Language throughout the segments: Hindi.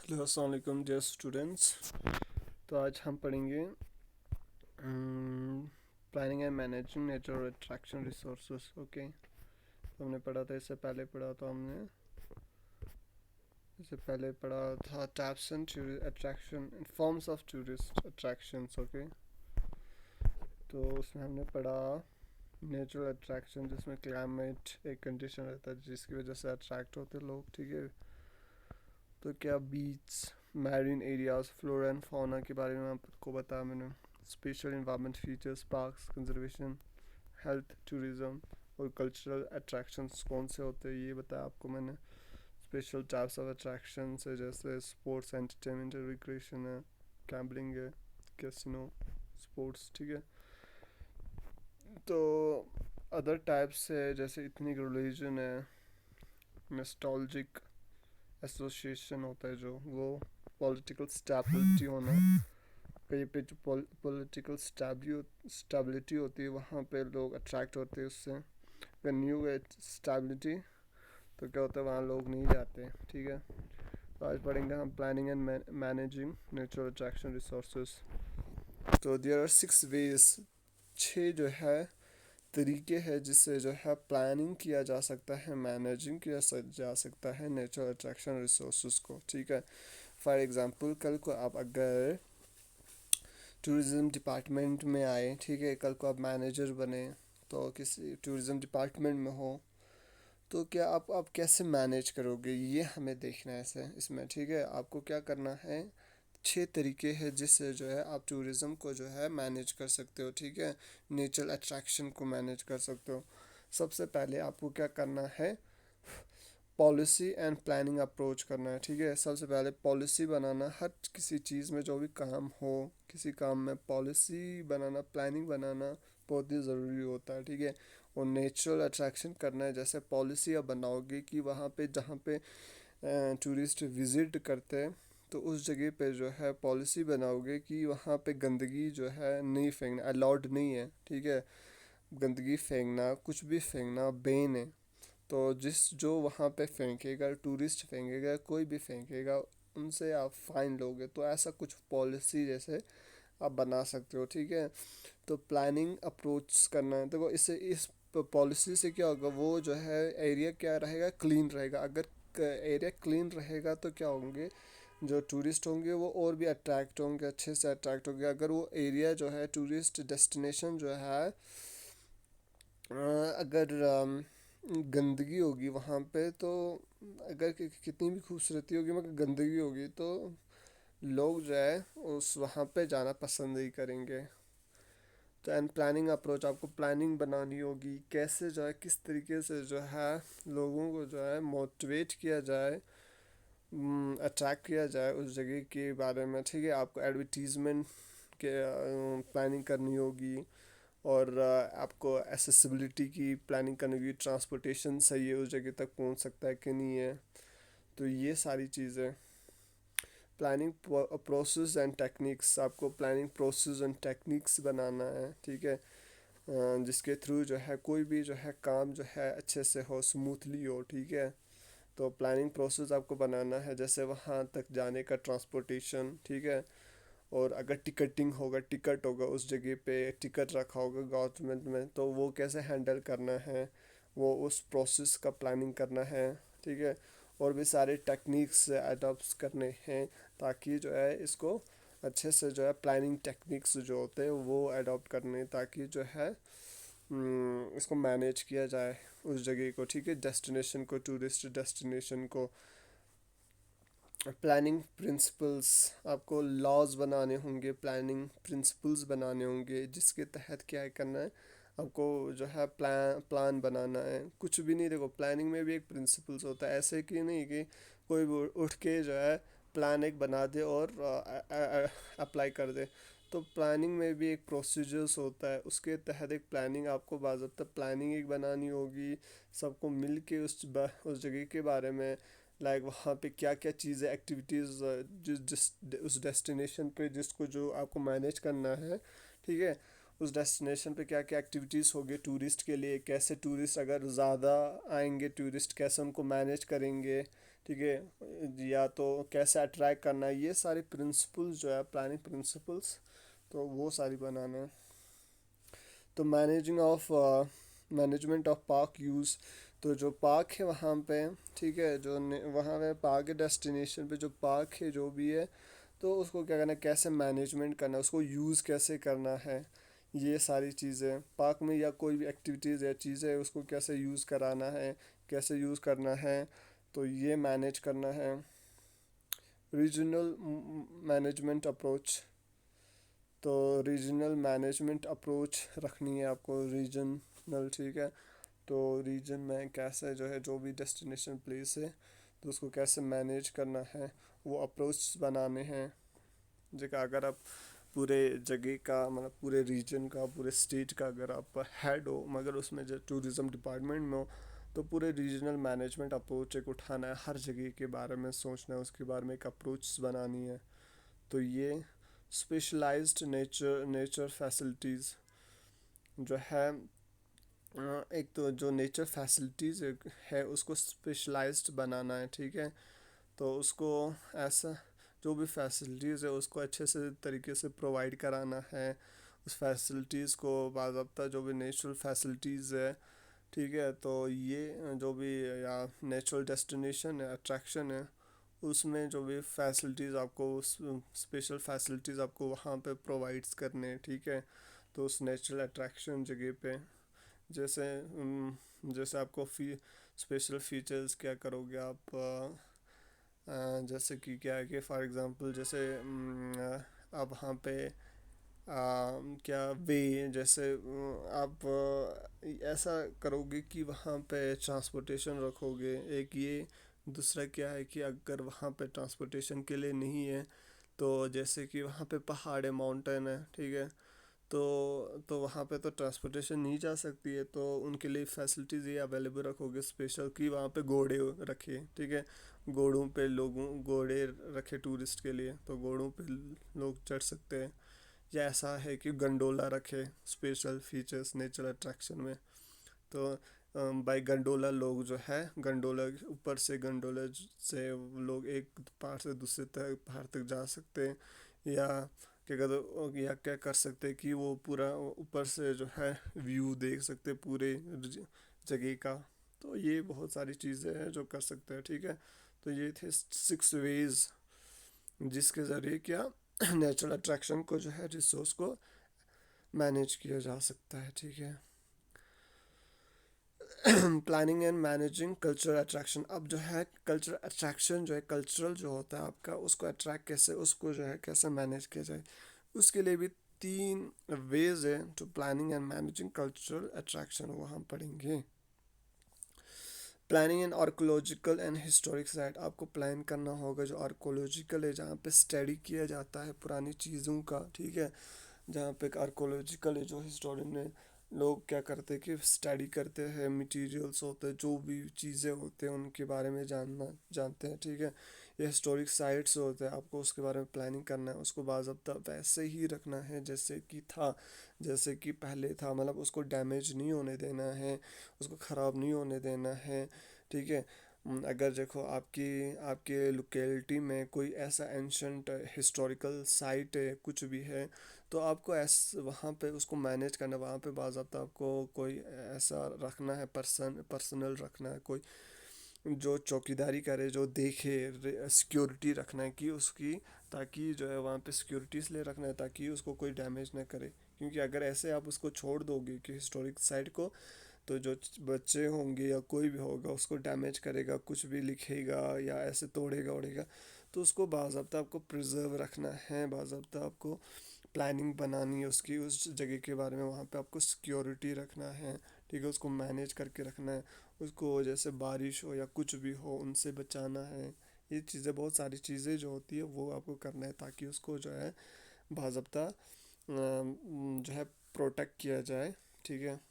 हेलो अस्सलाम वालेकुम डियर स्टूडेंट्स। तो आज हम पढ़ेंगे planning and managing natural attraction resources. Okay, तो हमने पढ़ा था इससे पहले पढ़ा था types and attraction forms of tourist attractions. Okay, तो उसमें हमने पढ़ा नेचुरल अट्रैक्शन जिसमें क्लाइमेट एक कंडीशन रहता है जिसकी वजह से अट्रैक्ट होते लोग। ठीक है, तो क्या beach, marine areas, flora and fauna के बारे में आपको बताया मैंने। Special environment features, parks, conservation, health, tourism और कल्चरल अट्रैक्शंस कौन से होते हैं ये बताया आपको मैंने। स्पेशल टाइप्स ऑफ अट्रैक्शंस है जैसे स्पोर्ट्स, एंटरटेनमेंट, रिक्रिएशन है, कैम्पलिंग है, कैसीनो, स्पोर्ट्स। ठीक है, तो अदर टाइप्स है जैसे इथनिक रिलीजन है, नॉस्टैल्जिक एसोसिएशन होता है जो वो, पॉलिटिकल स्टेबिलिटी होना, कहीं पे जो पॉलिटिकल स्टेबिलिटी होती है वहाँ पे लोग अट्रैक्ट होते हैं उससे। अगर न्यू स्टेबिलिटी तो क्या होता है वहाँ लोग नहीं जाते। ठीक है, तो आज पढ़ेंगे हम planning and managing natural attraction resources. तो देयर आर 6 वेज, 6 जो है तरीके हैं जिससे जो है प्लानिंग किया जा सकता है, मैनेजिंग किया जा सकता है नेचुरल अट्रैक्शन रिसोर्सेज को। ठीक है, फॉर एग्जांपल कल को आप अगर टूरिज़्म डिपार्टमेंट में आए, ठीक है, कल को आप मैनेजर बने तो किसी टूरिज़्म डिपार्टमेंट में हो तो क्या आप कैसे मैनेज करोगे ये हमें देखना है इसमें। ठीक है, आपको क्या करना है, 6 तरीके हैं जिससे जो है आप टूरिज़्म को जो है मैनेज कर सकते हो। ठीक है, नेचुरल अट्रैक्शन को मैनेज कर सकते हो। सबसे पहले आपको क्या करना है, पॉलिसी एंड प्लानिंग अप्रोच करना है। ठीक है, सबसे पहले पॉलिसी बनाना, हर किसी चीज़ में जो भी काम हो, किसी काम में पॉलिसी बनाना, प्लानिंग बनाना बहुत ही ज़रूरी होता है। ठीक है, और नेचुरल अट्रैक्शन करना है, जैसे पॉलिसी आप बनाओगे कि वहाँ पे जहाँ पे टूरिस्ट विज़िट करते हैं तो उस जगह पे जो है पॉलिसी बनाओगे कि वहाँ पे गंदगी जो है नहीं फेंकना, अलाउड नहीं है। ठीक है, गंदगी फेंकना, कुछ भी फेंकना बैन है। तो जो वहाँ पे फेंकेगा, टूरिस्ट फेंकेगा, कोई भी फेंकेगा, उनसे आप फाइन लोगे। तो ऐसा कुछ पॉलिसी जैसे आप बना सकते हो। ठीक है, तो प्लानिंग अप्रोच करना है, देखो इससे इस पॉलिसी से क्या होगा, वो जो है एरिया क्या रहेगा, क्लीन रहेगा। अगर एरिया क्लीन रहेगा तो क्या होंगे, जो टूरिस्ट होंगे वो और भी अट्रैक्ट होंगे, अच्छे से अट्रैक्ट होंगे। अगर वो एरिया जो है टूरिस्ट डेस्टिनेशन जो है अगर गंदगी होगी वहाँ पे तो अगर कितनी भी खूबसूरती होगी मगर गंदगी होगी तो लोग जो है उस वहाँ पे जाना पसंद नहीं करेंगे। तो एंड प्लानिंग अप्रोच, आपको प्लानिंग बनानी होगी कैसे जो है, किस तरीके से जो है लोगों को जो है मोटिवेट किया जाए, अट्रैक्ट किया जाए उस जगह के बारे में। ठीक है, आपको एडवर्टीज़मेंट के प्लानिंग करनी होगी और आपको एसेसिबिलिटी की प्लानिंग करनी होगी, ट्रांसपोर्टेशन सही है उस जगह तक पहुंच सकता है कि नहीं है। तो ये सारी चीज़ें, प्लानिंग प्रोसेस एंड टेक्निक्स, आपको प्लानिंग प्रोसेस एंड टेक्निक्स बनाना है। ठीक है, जिसके थ्रू जो है कोई भी जो है काम जो है अच्छे से हो, स्मूथली हो। ठीक है, तो प्लानिंग प्रोसेस आपको बनाना है, जैसे वहाँ तक जाने का ट्रांसपोर्टेशन। ठीक है, और अगर टिकटिंग होगा, टिकट होगा, उस जगह पे टिकट रखा होगा गवर्नमेंट में तो वो कैसे हैंडल करना है, वो उस प्रोसेस का प्लानिंग करना है। ठीक है, और भी सारे टेक्निक्स अडॉप्ट करने हैं ताकि जो है इसको अच्छे से जो है प्लानिंग टेक्निक्स जो होते हैं वो अडॉप्ट करने ताकि जो है इसको मैनेज किया जाए उस जगह को। ठीक है, डेस्टिनेशन को, टूरिस्ट डेस्टिनेशन को। प्लानिंग प्रिंसिपल्स, आपको लॉज बनाने होंगे, प्लानिंग प्रिंसिपल्स बनाने होंगे जिसके तहत क्या है करना है, आपको जो है प्लान बनाना है। कुछ भी नहीं, देखो प्लानिंग में भी एक प्रिंसिपल्स होता है, ऐसे कि नहीं कि कोई भी उठ के जो है प्लान एक बना दे और अप्लाई कर दे। तो प्लानिंग में भी एक प्रोसीजर्स होता है, उसके तहत एक प्लानिंग आपको बाज़ाब्ता प्लानिंग एक बनानी होगी, सबको मिल के उस जगह के बारे में, लाइक वहाँ पे क्या क्या चीज़ें, एक्टिविटीज़ जिस जिस उस डेस्टिनेशन पे जिसको जो आपको मैनेज करना है। ठीक है, उस डेस्टिनेशन पे क्या क्या एक्टिविटीज़ होगी टूरिस्ट के लिए, कैसे टूरिस्ट अगर ज़्यादा आएंगे टूरिस्ट कैसे उनको मैनेज करेंगे। ठीक है, या तो कैसे अट्रैक्ट करना है, ये सारी प्रिंसिपल्स जो है प्लानिंग प्रिंसिपल्स, तो वो सारी बनाना है। तो मैनेजमेंट ऑफ पार्क यूज़, तो जो पार्क है वहाँ पे, ठीक है, वहाँ पे पार्क के डेस्टिनेशन पे जो पार्क है जो भी है, तो उसको क्या करना है, कैसे मैनेजमेंट करना है, उसको यूज़ कैसे करना है, ये सारी चीज़ें पार्क में, या कोई भी एक्टिविटीज़ या चीज़ें है उसको कैसे यूज़ कराना है, कैसे यूज़ करना है, तो ये मैनेज करना है। रीजनल मैनेजमेंट अप्रोच, तो रीजनल मैनेजमेंट अप्रोच रखनी है आपको, रीजनल, ठीक है। तो रीजन में कैसे जो है जो भी डेस्टिनेशन प्लेस है, तो उसको कैसे मैनेज करना है, वो अप्रोच बनाने हैं। जगह अगर आप पूरे जगह का मतलब पूरे रीजन का पूरे स्टेट का अगर आप हेड हो, मगर उसमें जो टूरिज़्म डिपार्टमेंट में हो, तो पूरे रीजनल मैनेजमेंट अप्रोच एक उठाना है, हर जगह के बारे में सोचना है, उसके बारे में एक अप्रोच बनानी है। तो ये स्पेशलाइज्ड नेचर फैसिलिटीज़ जो है, एक तो जो नेचर फैसिलिटीज़ है उसको स्पेशलाइज्ड बनाना है, ठीक है। तो उसको ऐसा जो भी फैसिलिटीज़ है उसको अच्छे से तरीके से प्रोवाइड कराना है, उस फैसिलिटीज़ को बाज़ाब्ता जो भी नेचुरल फैसिलिटीज़ है, ठीक है। तो ये जो भी या नेचुरल डेस्टिनेशन है, अट्रैक्शन है, उसमें जो भी फैसिलिटीज़ आपको स्पेशल फैसिलिटीज़ आपको वहाँ पे प्रोवाइड्स करने हैं, ठीक है। तो उस नेचुरल अट्रैक्शन जगह पे जैसे जैसे आपको स्पेशल फीचर्स क्या करोगे आप, जैसे कि क्या है कि फॉर एग्जांपल जैसे आप वहाँ पे क्या वे जैसे आप ऐसा करोगे कि वहाँ पे ट्रांसपोर्टेशन रखोगे एक ये। दूसरा क्या है कि अगर वहाँ पे ट्रांसपोर्टेशन के लिए नहीं है, तो जैसे कि वहाँ पे पहाड़ है, माउंटेन है, ठीक है। तो वहाँ पे तो ट्रांसपोर्टेशन नहीं जा सकती है, तो उनके लिए फैसिलिटीज़ ये अवेलेबल रखोगे स्पेशल कि वहाँ पे घोड़े रखे, ठीक है। घोड़े रखे टूरिस्ट के लिए, तो घोड़ों पे लोग चढ़ सकते हैं। या ऐसा है कि गंडोला रखे, स्पेशल फीचर्स नेचर अट्रैक्शन में। तो बाई गंडोला लोग जो है गंडोला ऊपर से गंडोला से लोग एक पहाड़ से दूसरे तक पहाड़ तक जा सकते हैं। या या क्या कर सकते हैं कि वो पूरा ऊपर से जो है व्यू देख सकते हैं पूरे जगह का। तो ये बहुत सारी चीज़ें हैं जो कर सकते हैं, ठीक है। तो ये थे 6 वेज जिसके ज़रिए क्या नेचुरल अट्रैक्शन को जो है रिसोर्स को मैनेज किया जा सकता है, ठीक है। Planning and managing cultural attraction, अब जो है कल्चरल अट्रैक्शन जो है कल्चरल जो होता है आपका, उसको अट्रैक्ट कैसे, उसको जो है कैसे मैनेज किया जाए, उसके लिए भी 3 वेज है to planning and managing cultural attraction, वो हम पढ़ेंगे। Planning and archaeological and historic site, आपको प्लान करना होगा जो आर्कोलॉजिकल है, जहाँ पे स्टडी किया जाता है पुरानी चीज़ों का, ठीक है। जहाँ पे आर्कोलॉजिकल है जो हिस्टोरियन ने लोग क्या करते हैं कि स्टडी करते हैं, मटेरियल्स होते हैं, जो भी चीज़ें होते हैं उनके बारे में जानते हैं, ठीक है। ये हिस्टोरिक साइट्स होते हैं, आपको उसके बारे में प्लानिंग करना है, उसको बाज़ाब्ता वैसे ही रखना है जैसे कि था, जैसे कि पहले था, मतलब उसको डैमेज नहीं होने देना है, उसको ख़राब नहीं होने देना है, ठीक है। अगर देखो आपकी आपके लोकेलिटी में कोई ऐसा एंशंट हिस्टोरिकल साइट है, कुछ भी है, तो आपको वहाँ पे उसको मैनेज करना, वहाँ पे बाज़ाब्ता आपको कोई ऐसा रखना है, पर्सनल रखना है, कोई जो चौकीदारी करे, जो देखे, सिक्योरिटी रखना है कि उसकी, ताकि जो है वहाँ पे सिक्योरिटी इसलिए रखना है ताकि उसको कोई डैमेज ना करे। क्योंकि अगर ऐसे आप उसको छोड़ दोगे कि हिस्टोरिक साइट को, तो जो बच्चे होंगे या कोई भी होगा उसको डैमेज करेगा, कुछ भी लिखेगा या ऐसे तोड़ेगा ओड़ेगा, तो उसको बाज़ाब्ता आपको प्रिजर्व रखना है, बाज़ाब्ता आपको प्लानिंग बनानी है उसकी, उस जगह के बारे में वहाँ पे आपको सिक्योरिटी रखना है, ठीक है। उसको मैनेज करके रखना है, उसको जैसे बारिश हो या कुछ भी हो उनसे बचाना है। ये चीज़ें बहुत सारी चीज़ें जो होती है वो आपको करना है ताकि उसको जो है बाज़ाब्ता जो है प्रोटेक्ट किया जाए, ठीक है,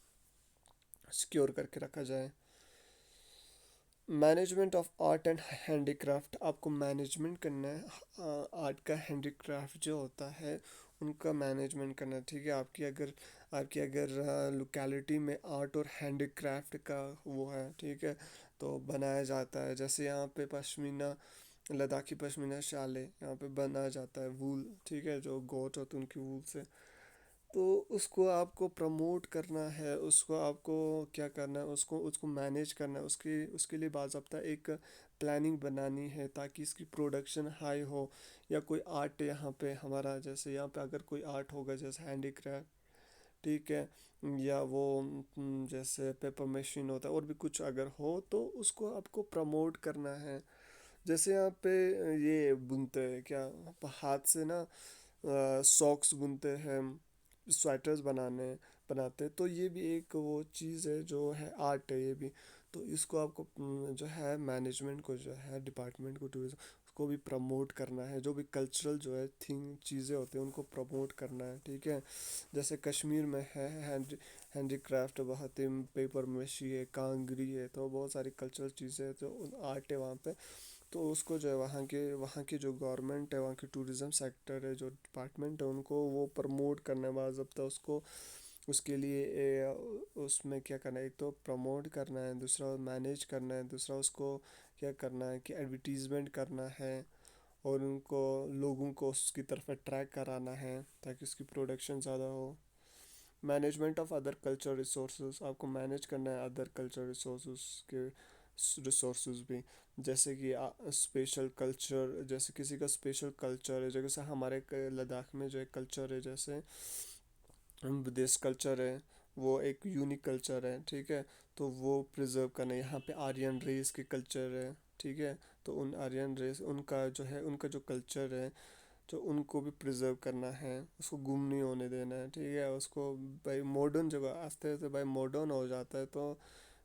सिक्योर करके रखा जाए। Management of art and handicraft, आपको मैनेजमेंट करना है आर्ट का, हैंडीक्राफ्ट जो होता है उनका मैनेजमेंट करना है, ठीक है। आपकी अगर लोकेलिटी में आर्ट और हैंडीक्राफ्ट का वो है, ठीक है, तो बनाया जाता है। जैसे यहाँ पे पश्मीना, लद्दाखी पश्मीना शाल है, यहाँ पे बनाया जाता है वूल, ठीक है, जो गोट होते हैं उनकी वूल से। तो उसको आपको प्रमोट करना है, उसको आपको क्या करना है, उसको उसको मैनेज करना है, उसके उसके लिए बाज़ाब्ता एक प्लानिंग बनानी है ताकि इसकी प्रोडक्शन हाई हो। या कोई आर्ट यहाँ पे हमारा, जैसे यहाँ पे अगर कोई आर्ट होगा जैसे हैंडीक्राफ्ट, ठीक है, या वो जैसे पेपर मशीन होता है और भी कुछ अगर हो तो उसको आपको प्रमोट करना है। जैसे यहाँ पे ये बुनते हैं क्या, हाथ से ना, सॉक्स बुनते हैं, स्वेटर्स बनाते हैं, तो ये भी एक वो चीज़ है जो है आर्ट है ये भी। तो इसको आपको जो है मैनेजमेंट को, जो है डिपार्टमेंट को, टूरिज्म को भी प्रमोट करना है। जो भी कल्चरल जो है थिंग चीज़ें होती हैं उनको प्रमोट करना है, ठीक है। जैसे कश्मीर में है हैंडीक्राफ्ट बहुत ही, पेपर मशी है, कांगरी है, तो बहुत सारी कल्चरल चीज़ें तो आर्ट है वहाँ पे। तो उसको जो है वहाँ की जो गवर्नमेंट है, वहाँ की टूरिज़्म सेक्टर है, जो डिपार्टमेंट है, उनको वो प्रमोट करना है बाज़ाब्ता उसको। उसके लिए उसमें क्या करना है, एक तो प्रमोट करना है, दूसरा मैनेज करना है, दूसरा उसको क्या करना है कि एडवर्टीज़मेंट करना है, और उनको लोगों को उसकी तरफ अट्रैक्ट कराना है ताकि उसकी प्रोडक्शन ज़्यादा हो। Management of other culture resources, आपको मैनेज करना है अदर कल्चर रिसोर्सेज के रिसोर्सेज भी। जैसे कि स्पेशल कल्चर, जैसे किसी का स्पेशल कल्चर है, जैसे हमारे लद्दाख में जो एक कल्चर है, जैसे विदेश कल्चर है, वो एक यूनिक कल्चर है, ठीक है। तो वो प्रिजर्व करना है। यहाँ पे आर्यन रेस के कल्चर है, ठीक है। तो उन आर्यन रेस, उनका जो है, उनका जो कल्चर है, तो उनको भी प्रिजर्व करना है, उसको गुम नहीं होने देना है, ठीक है। उसको भाई मॉडर्न जगह आस्ते आस्ते भाई मॉडर्न हो जाता है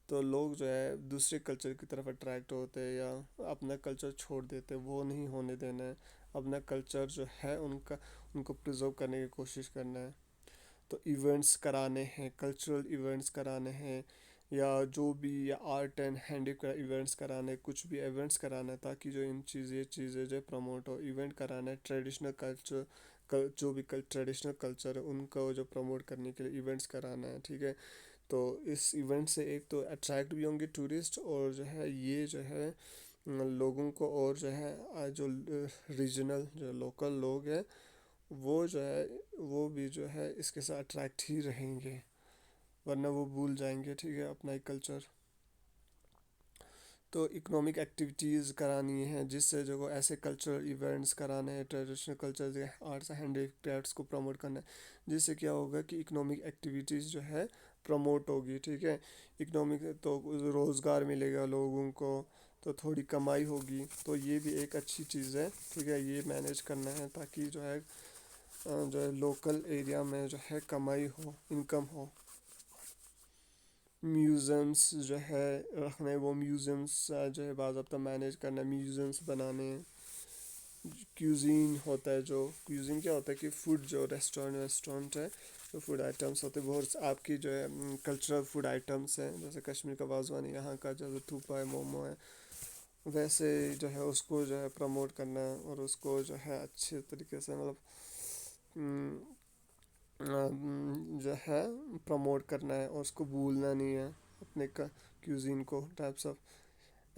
तो लोग जो है दूसरे कल्चर की तरफ अट्रैक्ट होते हैं या अपना कल्चर छोड़ देते हैं, वो नहीं होने देना है। अपना कल्चर जो है उनका, उनको प्रिजर्व करने की कोशिश करना है। तो इवेंट्स कराने हैं, कल्चरल इवेंट्स कराने हैं, या जो भी, या आर्ट एंड हैंडीक्राफ्ट इवेंट्स कराने, कुछ भी इवेंट्स कराना है ताकि जो इन चीज़ें जो प्रमोट हो। इवेंट कराना है, ट्रेडिशनल कल्चर, जो भी ट्रेडिशनल कल्चर है उनको जो प्रमोट करने के लिए इवेंट्स कराना है, ठीक है। तो इस इवेंट से एक तो अट्रैक्ट भी होंगे टूरिस्ट, और जो है ये जो है लोगों को, और जो है जो रीजनल जो लोकल लोग हैं वो जो है, वो भी जो है इसके साथ अट्रैक्ट ही रहेंगे, वरना वो भूल जाएंगे, ठीक है, अपना एक कल्चर। तो इकोनॉमिक एक्टिविटीज़ करानी है, जिससे जो ऐसे कल्चरल इवेंट्स कराने हैं, ट्रेडिशनल कल्चर आर्ट्स हैंडीक्राफ्ट्स को प्रमोट करना है, जिससे क्या होगा कि इकोनॉमिक एक्टिविटीज़ जो है प्रमोट होगी, ठीक है। इकोनॉमिक तो रोज़गार मिलेगा लोगों को, तो थोड़ी कमाई होगी, तो ये भी एक अच्छी चीज़ है, ठीक है। ये मैनेज करना है ताकि जो है लोकल एरिया में जो है कमाई हो, इनकम हो। म्यूज़ियम्स जो है रखने, वो म्यूज़ियम्स जो है बाज़ाब्ता मैनेज करना, म्यूज़ियम्स बनाने। क्यूजीन होता है, जो क्यूजीन क्या होता है कि फूड, जो रेस्टोरेंट है, जो फूड आइटम्स होते हैं, बहुत आपकी जो है कल्चरल फूड आइटम्स हैं, जैसे कश्मीर का वाजवान है, यहाँ का जो थूपा है, मोमो है, वैसे जो है उसको जो है प्रमोट करना है, और उसको जो है अच्छे तरीके से मतलब जो है प्रमोट करना है, और उसको भूलना नहीं है अपने का क्यूजीन को। टाइप्स ऑफ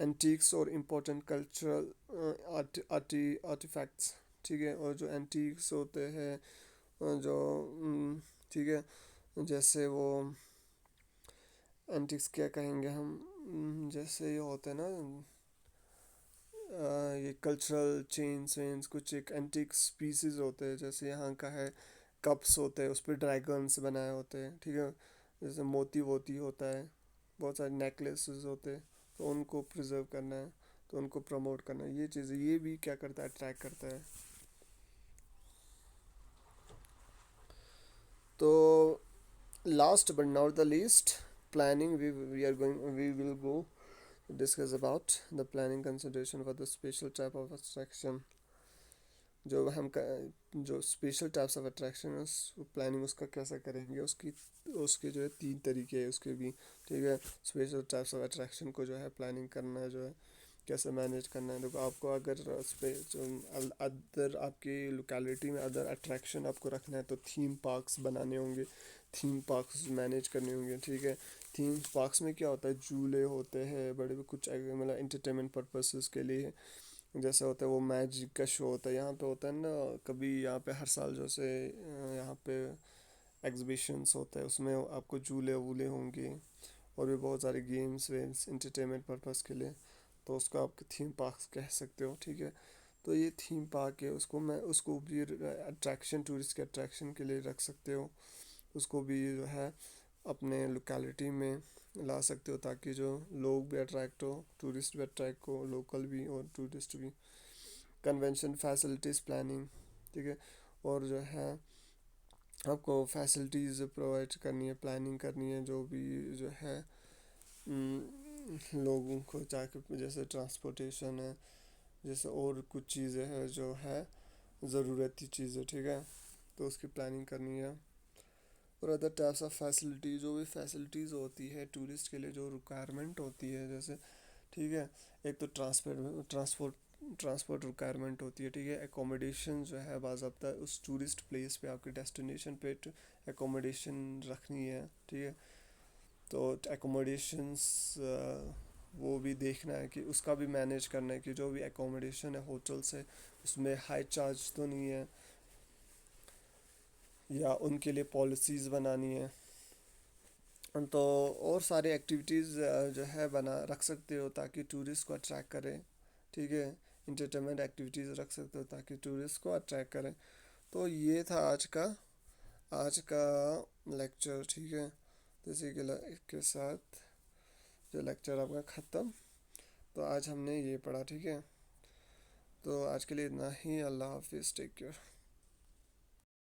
एंटीक्स और इम्पोर्टेंट कल्चरल आर्टिफैक्ट्स, ठीक है। और जो एंटीक्स होते हैं, जो ठीक है, जैसे वो एंटीक्स क्या कहेंगे हम, जैसे ये होते हैं ना, ये कल्चरल चेन्स वेन्स, कुछ एक एंटीक्स पीसेस होते हैं, जैसे यहाँ का है कप्स होते हैं, उस पर ड्रैगन्स बनाए होते हैं, ठीक है। जैसे मोती वोती होता है, बहुत सारे नेकलेसेस होते हैं, तो उनको प्रिजर्व करना है, तो उनको प्रमोट करना है। ये चीज़ें ये भी क्या करता है, अट्रैक्ट करता है। तो last but not the least, planning, we will go discuss about the planning consideration for the special type of attraction। जो हम जो स्पेशल टाइप्स ऑफ अट्रैक्शन है, उस प्लानिंग उसका कैसा करेंगे, उसकी उसके जो है तीन तरीके हैं उसके भी, ठीक है। स्पेशल टाइप्स ऑफ अट्रैक्शन को जो है प्लानिंग करना है, जो है कैसे मैनेज करना है। देखो आपको अगर अदर आपकी लोकेलिटी में अदर अट्रैक्शन आपको रखना है, तो थीम पार्क्स बनाने होंगे, थीम पार्क्स मैनेज करने होंगे, ठीक है। थीम पार्क्स में क्या होता है, झूले होते हैं बड़े, कुछ मतलब एंटरटेनमेंट पर्पसेस के लिए। जैसे होता है वो मैजिक का शो होता है यहाँ पे, होता है ना कभी यहाँ पे हर साल जैसे यहाँ पे एग्जीबिशंस होता है, उसमें आपको झूले वूले होंगे और भी बहुत सारे गेम्स वेम्स एंटरटेनमेंट पर्पस के लिए। तो उसको आप थीम पार्क कह सकते हो, ठीक है। तो ये थीम पार्क है, उसको भी अट्रैक्शन, टूरिस्ट के अट्रैक्शन के लिए रख सकते हो। उसको भी जो है अपने लोकेलिटी में ला सकते हो, ताकि जो लोग भी अट्रैक्ट हो, टूरिस्ट भी अट्रैक्ट हो, लोकल भी और टूरिस्ट भी। कन्वेंशन फैसिलिटीज़ प्लानिंग, ठीक है। और जो है आपको फैसिलिटीज़ प्रोवाइड करनी है, प्लानिंग करनी है, जो भी जो है लोगों को जाके, जैसे ट्रांसपोर्टेशन है, जैसे और कुछ चीज़ें हैं जो है ज़रूरती चीज़ें, ठीक है। तो उसकी प्लानिंग करनी है। और अदर टाइप्स ऑफ फैसिलिटी, जो भी फैसिलिटीज़ होती है टूरिस्ट के लिए, जो रिक्वायरमेंट होती है, जैसे ठीक है, एक तो ट्रांसपोर्ट ट्रांसपोर्ट रिक्वायरमेंट होती है, ठीक है। एकोमोडेशन जो है बाज़ाब्ता उस टूरिस्ट प्लेस पे, आपके डेस्टिनेशन पे एकोमोडेशन रखनी है, ठीक है। तो एकोमोडेशंस वो भी देखना है कि उसका भी मैनेज करना है कि जो भी एकोमोडेशन है होटल्स है, उसमें हाई चार्ज तो नहीं है, या उनके लिए पॉलिसीज़ बनानी है। तो और सारे एक्टिविटीज़ जो है बना रख सकते हो ताकि टूरिस्ट को अट्रैक्ट करें, ठीक है। इंटरटेनमेंट एक्टिविटीज़ रख सकते हो ताकि टूरिस्ट को अट्रैक्ट करें। तो ये था आज का लेक्चर, ठीक है। तो इसी के साथ जो लेक्चर आपका ख़त्म। तो आज हमने ये पढ़ा, ठीक है। तो आज के लिए इतना ही। अल्लाह हाफिज़, टेक केयर।